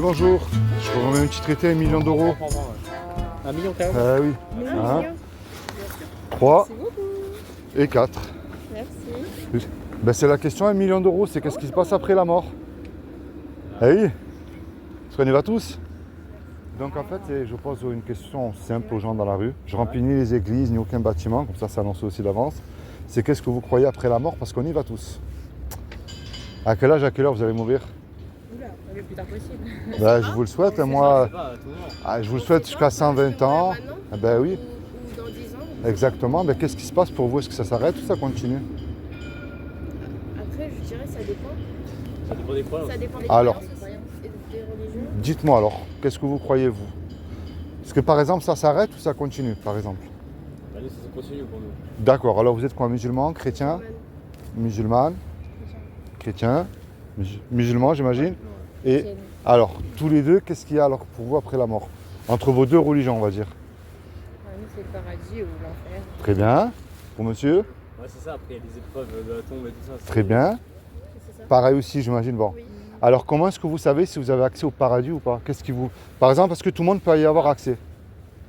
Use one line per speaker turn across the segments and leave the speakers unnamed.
Oui, bonjour. Je vous remets un petit traité à 1 million d'euros.
1 million carrément.
Oui.
Mais
1, 3
Merci beaucoup.
et 4.
Merci.
Ben, c'est la question 1 million d'euros, c'est qu'est-ce qui se passe après la mort? Eh oui. Parce qu'on y va tous. Donc en fait, je pose une question simple aux gens dans la rue. Je remplis ni les églises, ni aucun bâtiment, comme ça c'est annoncé aussi d'avance. C'est qu'est-ce que vous croyez après la mort, parce qu'on y va tous. À quel âge, à quelle heure vous allez mourir?
Oula, le plus tard possible.
Ben, je vous le souhaite, moi,
C'est pas à tout moment.
je vous le souhaite jusqu'à 120 ans. Eh ben oui,
Ou dans 10 ans.
exactement. Ben, qu'est-ce qui se passe pour vous? Est-ce que ça s'arrête ou ça continue?
Après, je dirais ça dépend.
Ça dépend des croyances.
Ça dépend des
Alors.
croyances aussi et des religions.
Dites-moi alors, qu'est-ce que vous croyez vous? Est-ce que par exemple ça s'arrête ou ça continue par exemple?
Allez, ça continue pour nous.
D'accord, alors vous êtes quoi, musulman, chrétien? Musulmane, chrétien, musulman j'imagine. Et alors, tous les deux, qu'est-ce qu'il y a alors pour vous après la mort? Entre vos deux religions on va dire.
Nous, c'est le paradis ou l'enfer.
Très bien. Pour monsieur?
Ouais, c'est ça. Après, il y a des épreuves de la tombe et tout ça.
Très bien.
C'est ça?
Pareil aussi j'imagine. Bon.
Oui.
Alors comment est-ce que vous savez si vous avez accès au paradis ou pas? Qu'est-ce qui vous... Par exemple, est-ce que tout le monde peut y avoir accès?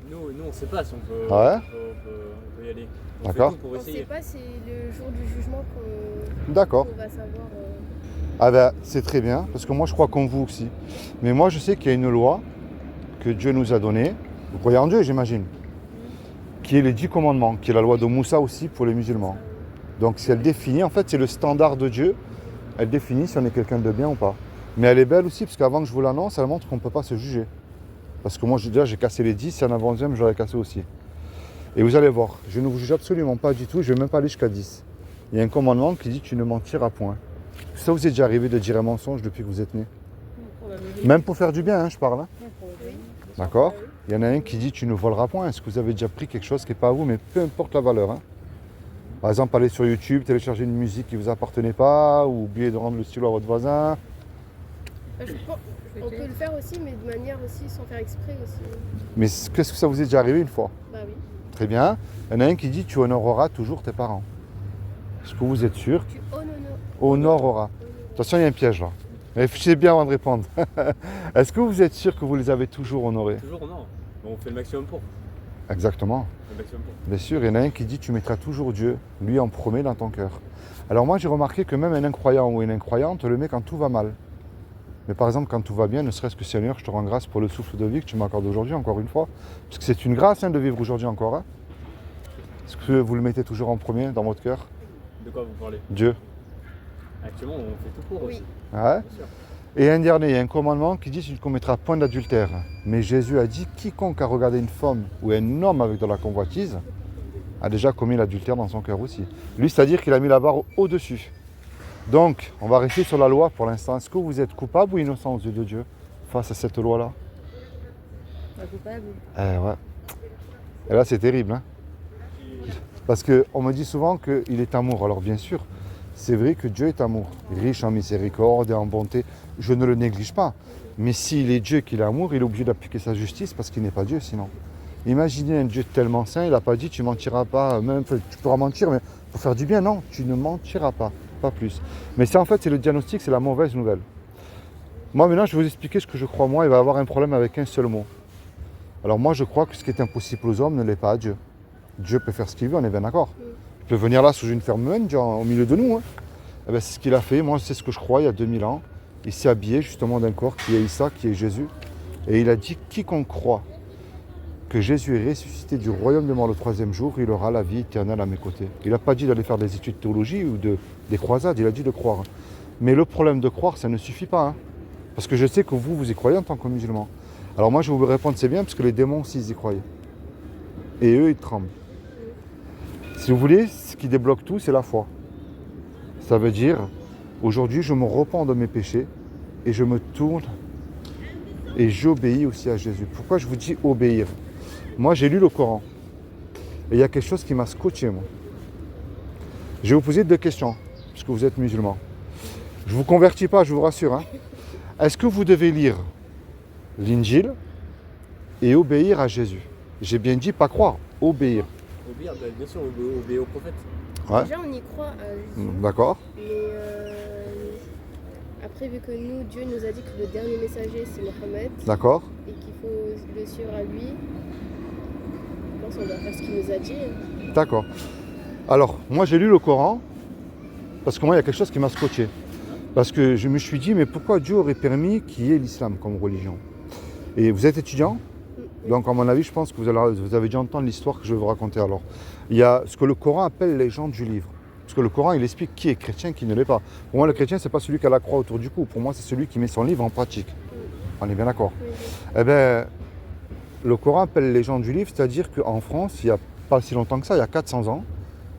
Nous, on ne sait pas si on peut,
Ouais.
on peut y aller. On
D'accord.
fait tout pour
On ne sait
essayer.
pas, c'est le jour du jugement
D'accord.
qu'on va savoir.
Ah ben, c'est très bien, parce que moi je crois comme vous aussi. Mais moi je sais qu'il y a une loi que Dieu nous a donnée. Vous croyez en Dieu, j'imagine, qui est les 10 commandements, qui est la loi de Moussa aussi pour les musulmans. Donc si elle définit, en fait c'est le standard de Dieu, elle définit si on est quelqu'un de bien ou pas. Mais elle est belle aussi, parce qu'avant que je vous l'annonce, elle montre qu'on ne peut pas se juger. Parce que moi déjà j'ai cassé les 10, si en avant 11e j'aurais cassé aussi. Et vous allez voir, je ne vous juge absolument pas du tout, je ne vais même pas aller jusqu'à 10. Il y a un commandement qui dit tu ne mentiras point. Ça vous est déjà arrivé de dire un mensonge depuis que vous êtes né? Même pour faire du bien, hein, je parle. Hein.
Oui.
D'accord? Il y en a un qui dit tu ne voleras point. Est-ce que vous avez déjà pris quelque chose qui n'est pas à vous, mais peu importe la valeur, hein. Par exemple, aller sur YouTube, télécharger une musique qui ne vous appartenait pas, ou oublier de rendre le stylo à votre voisin.
On peut le faire aussi, mais de manière aussi sans faire exprès aussi.
Mais qu'est-ce que ça vous est déjà arrivé une fois?
Bah oui.
Très bien. Il y en a un qui dit tu honoreras toujours tes parents. Est-ce que vous êtes sûr?
Tu honoreras.
Honoreras. Attention, il y a un piège là. Réfléchissez bien avant de répondre. Est-ce que vous êtes sûr que vous les avez toujours honorés?
Toujours, non. On fait le maximum pour.
Exactement.
Le maximum pour.
Bien sûr, il y en a un qui dit tu mettras toujours Dieu, lui en premier dans ton cœur. Alors moi j'ai remarqué que même un incroyant ou une incroyante le met quand tout va mal. Mais par exemple quand tout va bien, ne serait-ce que Seigneur, je te rends grâce pour le souffle de vie que tu m'accordes aujourd'hui encore une fois. Parce que c'est une grâce de vivre aujourd'hui encore. Hein. Est-ce que vous le mettez toujours en premier dans votre cœur?
De quoi vous parlez?
Dieu.
Actuellement, on fait tout pour
Oui.
aussi.
Ouais.
Bien sûr.
Et un dernier, il y a un commandement qui dit tu ne commettras point d'adultère. Mais Jésus a dit quiconque a regardé une femme ou un homme avec de la convoitise a déjà commis l'adultère dans son cœur aussi. Lui, c'est-à-dire qu'il a mis la barre au-dessus. Donc, on va rester sur la loi pour l'instant. Est-ce que vous êtes coupable ou innocent aux yeux de Dieu face à cette loi-là?
Pas coupable.
Ouais. Et là, c'est terrible. Hein, parce qu'on me dit souvent qu'il est amour. Alors bien sûr, c'est vrai que Dieu est amour. Riche en miséricorde et en bonté. Je ne le néglige pas. Mais s'il est Dieu, qu'il est amour, il est obligé d'appliquer sa justice parce qu'il n'est pas Dieu sinon. Imaginez un Dieu tellement saint, il n'a pas dit tu mentiras pas, même tu pourras mentir, mais pour faire du bien, non, tu ne mentiras pas, pas plus. Mais ça en fait c'est le diagnostic, c'est la mauvaise nouvelle. Moi maintenant je vais vous expliquer ce que je crois moi, il va y avoir un problème avec un seul mot. Alors moi je crois que ce qui est impossible aux hommes ne l'est pas à Dieu. Dieu peut faire ce qu'il veut, on est bien d'accord. Il peut venir là sous une ferme humaine, au milieu de nous. Hein. Eh bien, c'est ce qu'il a fait, moi c'est ce que je crois il y a 2000 ans. Il s'est habillé justement d'un corps qui est Issa, qui est Jésus. Et il a dit quiconque croit que Jésus est ressuscité du royaume de mort le 3e jour, il aura la vie éternelle à mes côtés. Il n'a pas dit d'aller faire des études de théologie ou des croisades, il a dit de croire. Mais le problème de croire, ça ne suffit pas. Hein. Parce que je sais que vous y croyez en tant que musulman. Alors moi, je vais vous répondre, c'est bien, parce que les démons aussi, ils y croyaient. Et eux, ils tremblent. Si vous voulez, ce qui débloque tout, c'est la foi. Ça veut dire, aujourd'hui, je me repens de mes péchés et je me tourne et j'obéis aussi à Jésus. Pourquoi je vous dis obéir? Moi, j'ai lu le Coran. Et il y a quelque chose qui m'a scotché, moi. Je vais vous poser 2 questions, puisque vous êtes musulman. Je ne vous convertis pas, je vous rassure. Hein. Est-ce que vous devez lire l'Injil et obéir à Jésus? J'ai bien dit pas croire, obéir.
Obéir, bien sûr, obéir au prophète.
Ouais.
Déjà, on y croit à Jésus.
D'accord.
Mais après, Après, vu que nous, Dieu nous a dit que le dernier messager, c'est Mohammed,
D'accord?
et qu'il faut le suivre à lui, je pense qu'on doit faire ce qu'il nous a dit.
D'accord. Alors, moi j'ai lu le Coran, parce que moi il y a quelque chose qui m'a scotché. Parce que je me suis dit, mais pourquoi Dieu aurait permis qu'il y ait l'islam comme religion? Et vous êtes étudiant? Donc à mon avis, je pense que vous avez dû entendre l'histoire que je vais vous raconter alors. Il y a ce que le Coran appelle les gens du livre. Parce que le Coran, il explique qui est chrétien, qui ne l'est pas. Pour moi, le chrétien, c'est pas celui qui a la croix autour du cou. Pour moi, c'est celui qui met son livre en pratique. On est bien d'accord?
Oui,
Eh bien, le Coran appelle les gens du livre, c'est-à-dire qu'en France, il n'y a pas si longtemps que ça, il y a 400 ans,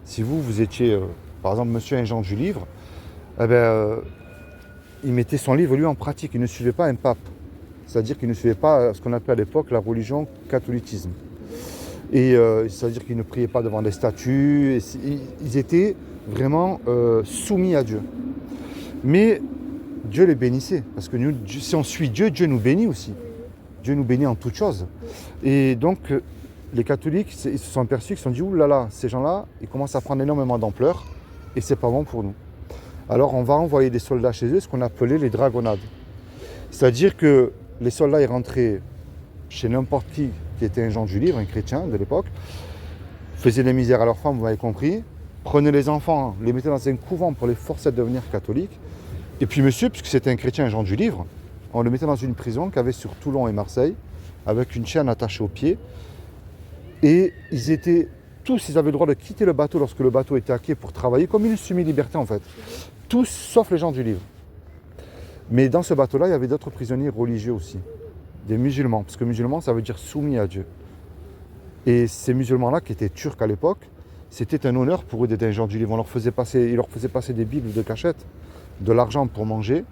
si vous étiez, par exemple, monsieur un gens du livre, eh bien, il mettait son livre, lui, en pratique. Il ne suivait pas un pape. C'est-à-dire qu'il ne suivait pas ce qu'on appelait à l'époque la religion catholicisme. Et c'est-à-dire qu'ils ne priaient pas devant des statues. Ils étaient vraiment soumis à Dieu. Mais Dieu les bénissait. Parce que nous, si on suit Dieu, Dieu nous bénit aussi. Dieu nous bénit en toutes choses. Et donc, les catholiques, ils se sont aperçus, ils se sont dit, ouh là là, ces gens-là, ils commencent à prendre énormément d'ampleur. Et c'est pas bon pour nous. Alors, on va envoyer des soldats chez eux, ce qu'on appelait les dragonnades. C'est-à-dire que les soldats, ils rentraient chez n'importe qui était un gens du livre, un chrétien de l'époque, faisaient des misères à leurs femmes, vous m'avez compris, prenaient les enfants, les mettaient dans un couvent pour les forcer à devenir catholiques. Et puis monsieur, puisque c'était un chrétien, un gens du livre, on le mettait dans une prison qu'il y avait sur Toulon et Marseille, avec une chaîne attachée aux pieds. Et ils avaient le droit de quitter le bateau lorsque le bateau était à quai pour travailler, comme une semi-liberté en fait. Tous, sauf les gens du livre. Mais dans ce bateau-là, il y avait d'autres prisonniers religieux aussi. Des musulmans, parce que musulmans, ça veut dire soumis à Dieu. Et ces musulmans-là, qui étaient turcs à l'époque, c'était un honneur pour eux d'être des gens du livre. Ils leur faisaient passer des bibles de cachette, de l'argent pour manger.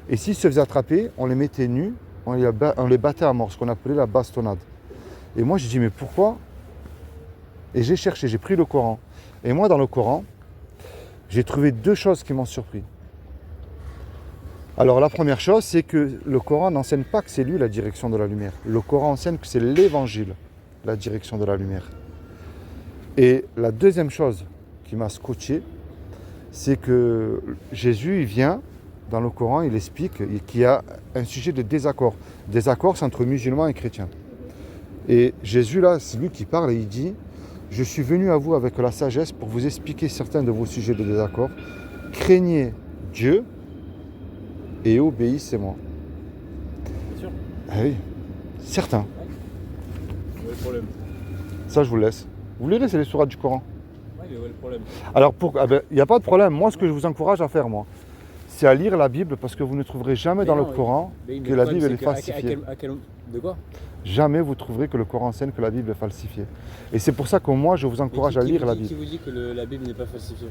Et s'ils se faisaient attraper, on les mettait nus, on les battait à mort, ce qu'on appelait la bastonnade. Et moi, j'ai dit, mais pourquoi? Et j'ai cherché, j'ai pris le Coran. Et moi, dans le Coran, j'ai trouvé deux choses qui m'ont surpris. Alors la première chose, c'est que le Coran n'enseigne pas que c'est lui la direction de la lumière. Le Coran enseigne que c'est l'évangile, la direction de la lumière. Et la deuxième chose qui m'a scotché, c'est que Jésus, il vient, dans le Coran, il explique qu'il y a un sujet de désaccord. Désaccord, c'est entre musulmans et chrétiens. Et Jésus, là, c'est lui qui parle et il dit, je suis venu à vous avec la sagesse pour vous expliquer certains de vos sujets de désaccord. Craignez Dieu et obéissez-moi.
C'est sûr.
Ah oui, certains.
Où est le problème?
Ça, je vous laisse. Vous voulez laisser les sourates du Coran?
Ouais, mais où est le problème?
Alors, il n'y a pas de problème. Moi, ce que je vous encourage à faire, moi, c'est à lire la Bible parce que vous ne trouverez jamais
Mais
dans
non,
le Coran
mais
que
le
la
problème,
Bible
c'est
est
que
falsifiée.
De quoi?
Jamais vous trouverez que le Coran enseigne que la Bible est falsifiée. Et c'est pour ça que moi, je vous encourage à lire la Bible.
Qui vous dit que la Bible n'est pas falsifiée?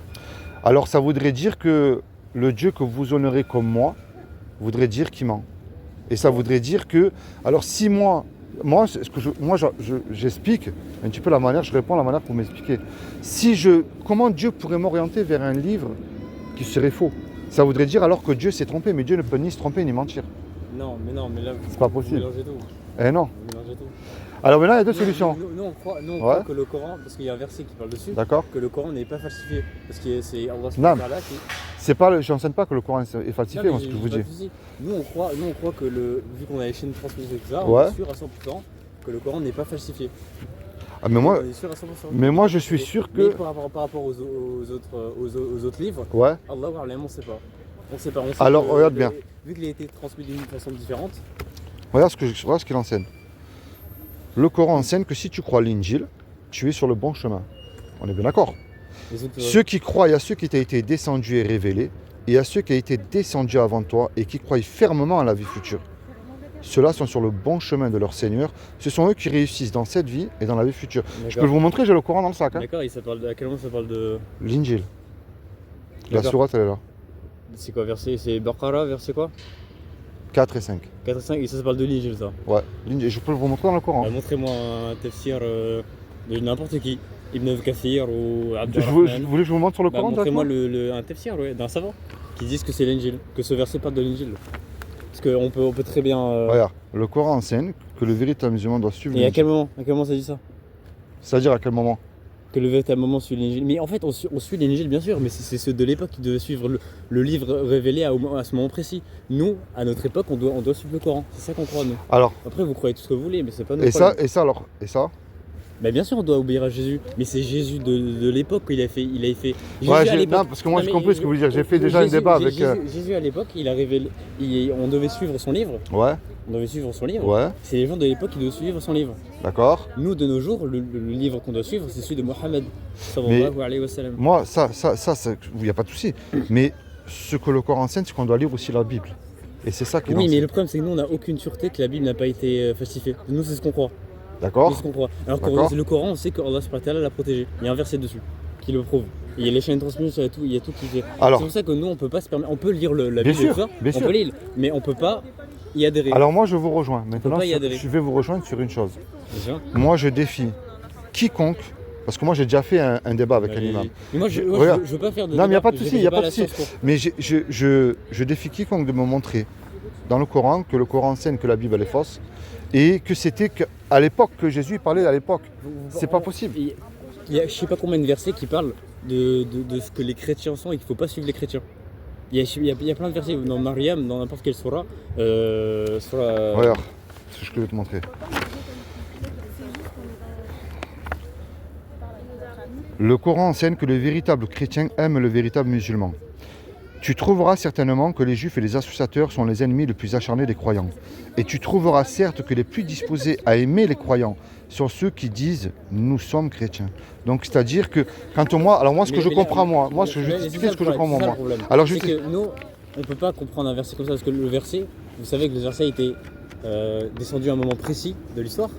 Alors, ça voudrait dire que le Dieu que vous honorez comme moi voudrait dire qu'il ment. Et ça voudrait dire que, alors si j'explique un petit peu la manière, je réponds à la manière pour m'expliquer. Comment Dieu pourrait m'orienter vers un livre qui serait faux? Ça voudrait dire alors que Dieu s'est trompé, mais Dieu ne peut ni se tromper ni mentir.
Non, mais là,
C'est pas
vous
possible.
mélangez tout.
Eh non.
Vous mélangez tout.
Alors maintenant, il y a deux solutions.
Nous, on croit
Ouais.
que le Coran, parce qu'il y a un verset qui parle dessus,
D'accord?
que le Coran n'est pas falsifié. Parce que c'est Allah
Non.
subhanahu wa ta'ala qui...
Je n'enseigne pas que le Coran est falsifié,
Non,
moi,
mais
ce que je
j'ai
vous
pas
dis.
de souci. Nous, on croit que vu qu'on a les chaînes transmises et tout ça,
Ouais.
on est sûr à 100% que le Coran n'est pas falsifié.
Ah, mais moi,
On est sûr à 100%.
mais moi, je suis sûr
Mais
que...
par rapport aux autres livres,
Ouais.
Allah on sait pas. On sait pas.
Alors, regarde bien.
Vu qu'il a été transmis d'une façon différente,
Regarde ce qu'il enseigne. Le Coran enseigne que si tu crois l'Injil, tu es sur le bon chemin. On est bien d'accord.
les autres,
Ceux qui croient, il y a ceux qui t'ont été descendus et révélés, et il y a ceux qui ont été descendus avant toi et qui croient fermement à la vie future. Ceux-là sont sur le bon chemin de leur Seigneur. Ce sont eux qui réussissent dans cette vie et dans la vie future. Je peux vous montrer, j'ai le Coran dans le sac. Hein.
D'accord, à quel moment ça parle de...
L'Injil. La
D'accord.
sourate, elle est là.
C'est quoi verset? C'est Baqara, verset quoi?
4 et 5.
4 et 5, et ça parle de l'Injil ça.
Ouais, l'Injil. Je peux vous montrer dans le Coran.
Bah, montrez-moi un tafsir de n'importe qui. Ibn Kathir ou
Vous
Abdurrahman.
voulez que je vous montre sur le
Bah,
Coran
montrez-moi
directement
un tafsir d'un savant qui disent que c'est l'Injil, que ce verset parle de l'Injil. Parce qu'on peut très bien...
Regarde, le Coran enseigne que le véritable musulman doit suivre
Et à
l'Injil.
quel moment ça dit ça?
C'est-à-dire à quel moment?
que le véritable moment suit l'Injil. Mais en fait, on suit l'Injil bien sûr, mais c'est ceux de l'époque qui devaient suivre le livre révélé à ce moment précis. Nous, à notre époque, on doit suivre le Coran. C'est ça qu'on croit, nous.
Alors,
Après, vous croyez tout ce que vous voulez, mais c'est pas notre
et
problème.
ça alors, et ça
Bah bien sûr, on doit obéir à Jésus, mais c'est Jésus de l'époque qu'il a fait. Jésus
Ouais,
à l'époque.
non, parce que moi
Non,
j'ai
mais
compris ce que vous voulez dire. J'ai fait déjà un
Jésus-
débat avec.
Jésus à l'époque, il a révélé. On devait suivre son livre.
Ouais,
On devait suivre son livre.
ouais,
C'est les gens de l'époque qui devaient suivre son livre.
d'accord.
Nous, de nos jours, le livre qu'on doit suivre, c'est celui de Mohammed. Sallallahu alayhi wa sallam.
Moi, il n'y a pas de souci. Mais ce que le Coran enseigne, c'est qu'on doit lire aussi la Bible. Et c'est ça qui est
Oui, mais
enseigne.
le problème, c'est que nous, on n'a aucune sûreté que la Bible n'a pas été falsifiée. Nous, c'est ce qu'on croit. Nous,
D'accord.
c'est ce qu'on croit. Alors que
D'accord.
le Coran, on sait que Allah subhanahu wa ta'ala l'a protégé. Il y a un verset dessus qui le prouve. Et il y a les chaînes de transmission, il y a tout qui fait.
Alors-
C'est pour ça que nous, on peut pas se permettre. On peut lire la
Bien
Bible,
sûr,
tout ça,
bien
on
sûr.
peut lire, mais on peut pas y adhérer.
Alors moi, je vous rejoins. Maintenant,
pas y adhérer.
je vais vous rejoindre sur une chose.
Déjà.
Moi, je défie quiconque, parce que moi, j'ai déjà fait un débat avec un imam.
Mais moi, je
Regarde.
veux pas faire de.
Non, mais il n'y a
débat,
pas de souci,
j'ai
il n'y a pas de
la
souci.
science pour.
Mais je défie quiconque de me montrer dans le Coran que le Coran enseigne que la Bible elle est fausse et que c'était à l'époque que Jésus parlait à l'époque. C'est pas possible.
Il y a je sais pas combien de versets qui parlent de ce que les chrétiens sont et qu'il faut pas suivre les chrétiens. Il y a plein de versets dans Mariam, dans n'importe quelle surah.
Regarde, c'est ce que je vais te montrer. Le Coran enseigne que le véritable chrétien aime le véritable musulman. Tu trouveras certainement que les juifs et les associateurs sont les ennemis les plus acharnés des croyants. Et tu trouveras certes que les plus disposés à aimer les croyants sont ceux qui disent « nous sommes chrétiens ». Donc c'est-à-dire que, quand moi, alors moi ce que je comprends moi je vais t'expliquer ce que je comprends moi. Alors je
c'est que nous, on peut pas comprendre un verset comme ça parce que le verset, vous savez que le verset a été descendu à un moment précis de l'histoire,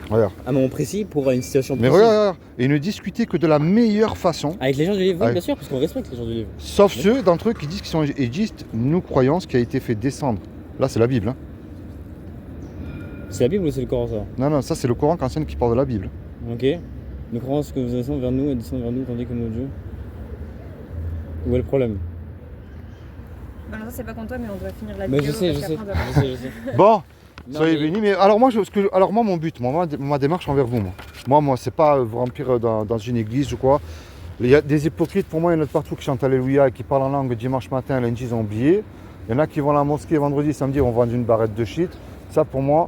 Regarde.
à un moment précis pour une situation
Mais
précise.
regarde, et ne discuter que de la meilleure façon,
Avec les gens du livre, oui,
Avec-
bien sûr, parce qu'on respecte les gens du livre.
sauf ceux d'entre eux qui disent qu'ils sont égistes, nous croyons ce qui a été fait descendre. Là c'est la Bible. Hein.
C'est la Bible ou c'est le Coran ça?
Non, ça c'est le Coran qu'enseigne qui parle de la Bible.
Ok. Nous croyons ce que vous descendez vers nous et descendez vers nous tandis que nos dieux. Où est le problème?
Alors ça c'est pas contre toi mais on doit finir la
Mais
vidéo.
je sais,
parce qu'après, on doit-
Bon,
Non,
soyez
mais-
bénis. Mais alors moi, mon but, ma démarche envers vous, moi, c'est pas vous remplir dans une église ou quoi. Il y a des hypocrites, pour moi, il y en a de partout qui chantent Alléluia et qui parlent en langue dimanche matin, lundi, ils ont oublié. Il y en a qui vont à la mosquée vendredi, samedi, on vend une barrette de shit. Ça, pour moi,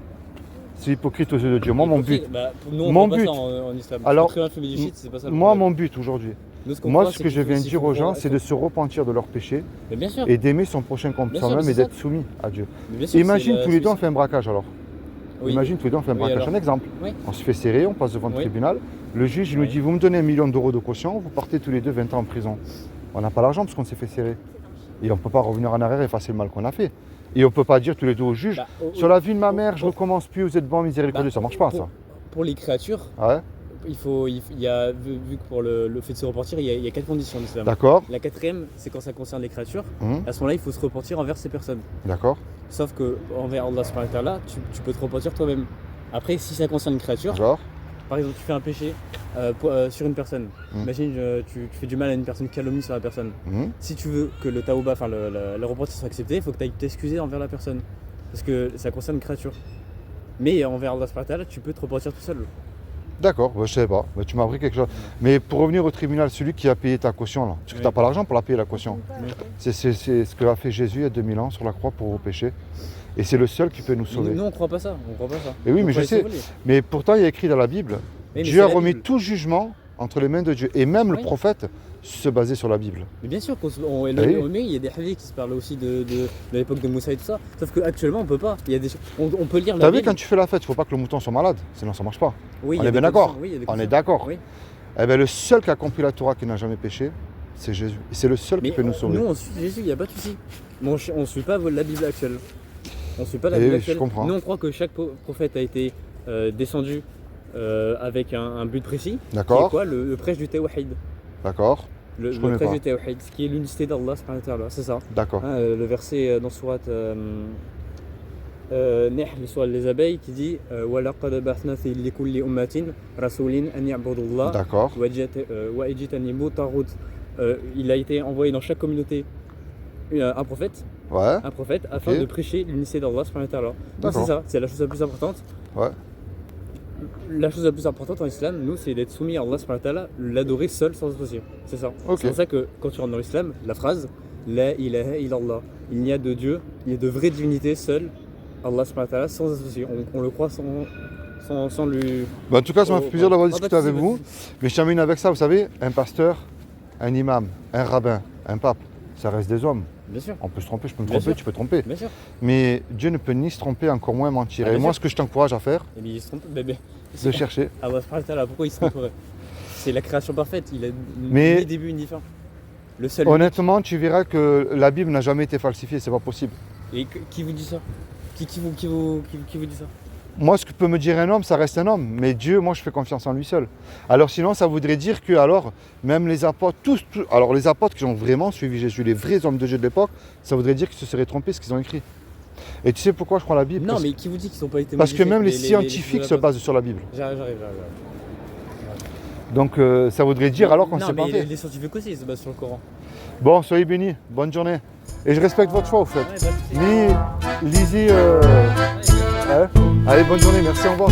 c'est hypocrite aux yeux de Dieu. Moi, mon but,
Bah, nous, on
Mon
croit pas
but.
ça en islam.
Alors,
Très bien, fumer du shit, c'est pas ça le
moi,
problème.
mon but aujourd'hui,
Nous, ce qu'on
moi,
croit,
ce
c'est
que
qu'il
je
faut-
viens
c'est
dire
qu'il
aux
faut-
gens, c'est de se repentir de leurs péchés
Mais bien sûr.
et d'aimer son prochain comme
Bien sûr,
soi-même
mais
et
c'est
d'être soumis à Dieu.
Mais bien sûr,
Imagine
c'est
tous
la
les deux, on
solution.
fait un braquage alors.
Oui.
Imagine tous les deux, on fait un
Oui,
braquage.
alors.
Un exemple.
Oui.
On se fait serrer, on passe devant le
Oui.
tribunal. Le juge il nous
Oui.
dit vous me donnez 1 million d'euros de caution, vous partez tous les deux 20 ans en prison. On n'a pas l'argent parce qu'on s'est fait serrer. Et on ne peut pas revenir en arrière et effacer le mal qu'on a fait. Et on ne peut pas dire tous les deux au juge
Bah,
sur la vie de ma mère, je
pour-
recommence plus, vous êtes bon, miséricordieux.
Bah,
Ça marche pas
pour-
ça.
Pour les créatures,
Ouais,
il y a, vu que pour le fait de se repentir, il y a 4 conditions en islam.
d'accord,
La quatrième, c'est quand ça concerne les créatures.
hum,
À ce moment-là, il faut se repentir envers ces personnes.
d'accord,
Sauf que envers Allah subhanahu wa ta'ala, tu peux te repentir toi-même. Après, si ça concerne une créature,
d'accord,
par exemple, tu fais un péché sur une personne.
Mm.
Imagine, tu fais du mal à une personne, calomnie sur la personne.
hum,
Si tu veux que le taouba, enfin le repentir soit accepté, il faut que tu ailles t'excuser envers la personne. Parce que ça concerne une créature. Mais envers Allah subhanahu wa ta'ala, tu peux te repentir tout seul.
d'accord, je savais pas. Bah, tu m'as appris quelque chose. Mais pour revenir au tribunal, celui qui a payé ta caution là, parce que
Oui.
tu n'as pas l'argent pour la payer la caution.
Oui.
C'est ce que a fait Jésus il y a 2000 ans sur la croix pour vos péchés. Et c'est le seul qui peut nous sauver.
Nous, on croit pas ça. On croit pas ça.
Et oui,
On
mais
croit
je sais.
les sauver.
Mais pourtant, il y a écrit dans la Bible,
Mais
Dieu
c'est
a
la
remis
Bible.
tout jugement entre les mains de Dieu. Et même le
Oui.
prophète se basait sur la Bible.
Mais bien sûr,
Oui.
mais il y a des hadiths qui se parlent aussi de l'époque de Moussa et tout ça. Sauf qu'actuellement, on peut pas. Il y a des, on peut lire la
T'as vu,
Bible.
quand tu fais la fête, il ne faut pas que le mouton soit malade, sinon ça marche pas.
Oui, il
on
y a
est
des
bien d'accord.
conditions. Oui, il y a des
On est
conditions.
d'accord.
Oui.
Eh bien, le seul qui a compris la Torah qui n'a jamais péché, c'est Jésus. Et c'est le seul
Mais
qui peut nous sauver.
nous, on suit Jésus, il n'y a pas de souci. Mais on ne suit pas la Bible actuelle. On suit pas la
Eh
Bible
oui,
actuelle.
je comprends.
Nous, on croit que chaque prophète a été descendu avec un but précis. Qui est
D'accord,
quoi le prêche du Tawhid.
d'accord,
Le
Je connais
prêche
pas.
du Tawhid, ce qui est l'unicité d'Allah, subhanahu wa ta'ala, c'est ça.
d'accord.
Hein, le verset dans Surat Nahl, sur les abeilles, qui dit وَلَقَدْ بَعَثْنَا فِي لِكُلِّ أُمَّةٍ رَسُولٍ أَنْ يَعْبُدُوا اللَّهَ
D'accord,
وَيَجْتَنِبُوا الطَّاغُوتَ. Il a été envoyé dans chaque communauté un prophète
ouais,
afin
Ok.
de prêcher l'unicité d'Allah subhanahu wa ta'ala. Donc
D'accord.
c'est ça, c'est la chose la plus importante.
ouais.
la chose la plus importante en islam, nous, c'est d'être soumis à Allah subhanahu wa ta'ala, l'adorer seul sans associer. C'est ça.
Ok.
C'est pour ça que quand tu rentres dans l'islam, la phrase La ilaha illallah, il n'y a de Dieu, il y a de vraie divinité seul, Allah subhanahu wa ta'ala, sans associer. On le croit sans lui.
Bah, en tout cas, ça m'a fait plaisir d'avoir
Ah,
discuté
pas de
avec
souci,
vous.
pas de souci.
Mais je termine avec ça, vous savez, un pasteur, un imam, un rabbin, un pape, ça reste des hommes.
Bien sûr,
On peut se tromper, je peux me
Bien
tromper,
sûr.
tu peux te tromper.
bien sûr.
Mais Dieu ne peut ni se tromper, encore moins mentir.
Ah,
Et
bien
moi,
sûr.
ce que je t'encourage à faire,
Et bien, il se trompe, bébé.
de chercher.
Allah subhanahu wa ta'ala, pourquoi il se tromperait? C'est la création parfaite, il a
Mais-
ni début ni fin. Le seul.
Honnêtement, tu verras que la Bible n'a jamais été falsifiée, c'est pas possible.
Et qui vous dit ça? Qui vous dit ça?
Moi, ce que peut me dire un homme, ça reste un homme. Mais Dieu, moi, je fais confiance en lui seul. Alors sinon, ça voudrait dire que, alors, même les apôtres, alors les apôtres qui ont vraiment suivi Jésus, les vrais hommes de Dieu de l'époque, ça voudrait dire qu'ils se seraient trompés ce qu'ils ont écrit. Et tu sais pourquoi je crois la Bible?
Non,
Parce-
mais qui vous dit qu'ils n'ont pas été
Parce que
modifiés,
même les scientifiques se basent sur la Bible.
J'arrive.
Donc ça voudrait dire alors qu'on ne
Non,
sait pas
mais
fait.
les scientifiques aussi, ils se basent sur le Coran.
Bon, soyez bénis, bonne journée. Et je respecte votre choix, au fait.
Ouais, pas de soucis.
Lisez. Allez, bonne journée, merci, au revoir.